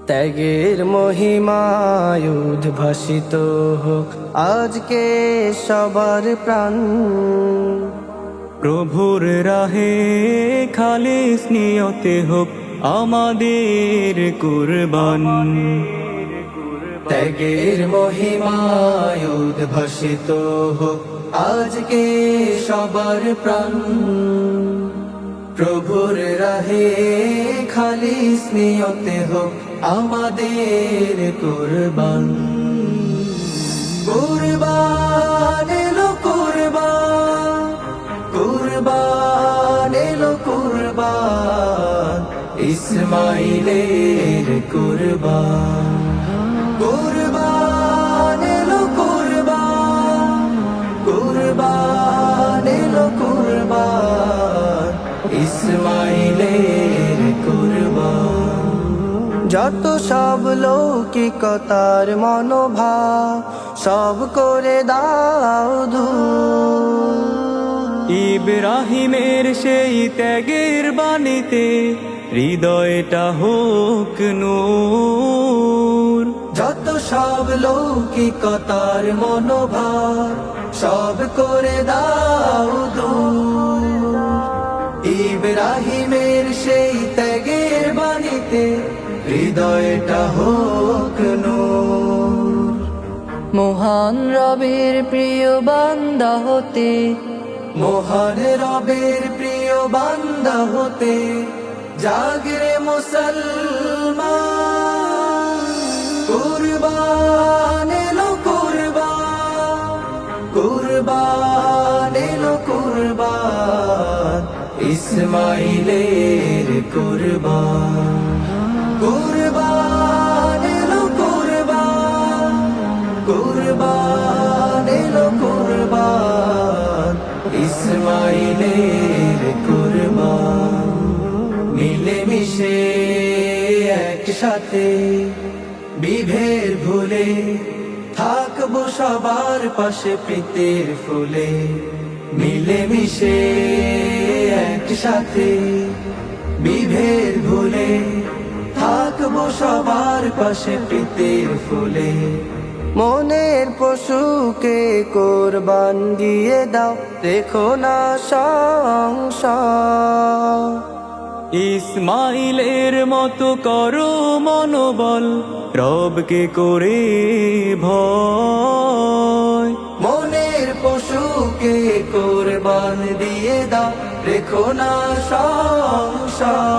ত্যাগের মহিমায় উদ্ভাসিত হোক আজকে সবার প্রাণ। প্রভুর রাহে খালিস নিয়তে হোক আমাদের কুরবান। ত্যাগের মহিমায় উদ্ভাসিত হোক আজকে সবার প্রাণ। প্রভুর রাহে খালিস নিয়তে হোক আমাদের কুরবান। কুরবান এলো কুরবান, কুরবান এলো কুরবান, ইসমাইলের কুরবান। কুরবান এলো কুরবান, কুরবান এলো কুরবান, ইসমাইলের কুরবান। যত সব লৌকিকতার মনোভাব সব করে দাও দূর। ইব্রাহিমের সেই ত্যাগের বাণীতে হৃদয়টা হোক নূর। যত সব লৌকিকতার মনোভাব সব করে দাও দূর। ইব্রাহিমের সেই ত্যাগের বাণীতে হৃদয়টা হোক নূর। মহান রবের প্রিয় বান্দা হতে, মহান রবের প্রিয় বান্দা হতে জাগরে মুসলমান। কুরবান এলো কুরবান, কুরবান এলো কুরবান, ইসমাইলের কুরবান। কুরবান এলো কুরবান, কুরবান এলো কুরবান, ইসমাইলের কুরবান। মিলে মিশে একসাথে বিভেদ ভুলে থাকবো সবার পাশে প্রীতির ফুলে। মিলে মিশে একসাথে বিভেদ ভুলে থাকবো সবার পাশে প্রীতির ফুলে। মনের পশুকে কোরবান দিয়ে দাও, দেখো না সংসার। ইসমাইলের মতো করো মনোবল, রবকে করে ভয়। মনের পশুকে কোরবান দিয়ে দাও, দেখো না সংসার।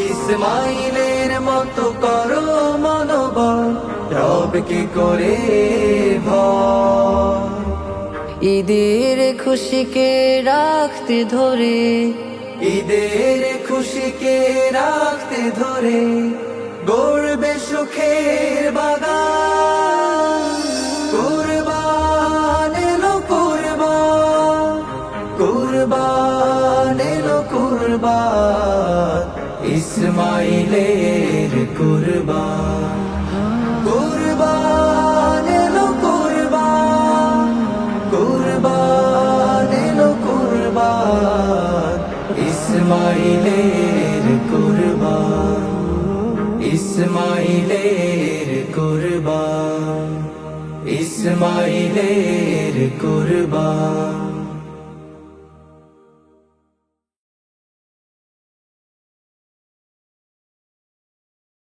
ইসমাইলের মতো করো মনোবল, রবকে করে ভয়। ঈদের খুশিকে রাখতে ধরে, ঈদের খুশিকে রাখতে ধরে গড়বে সুখের বাগান। কুরবান এলো কুরবান, কুরবান এলো কুরবান, ইসমাইলের কুরবান। কুরবান এলো কুরবান, কুরবান এলো কুরবান, ইসমাইলের কুরবান, ইসমাইলের কুরবান, ইসমাইলের কুরবান।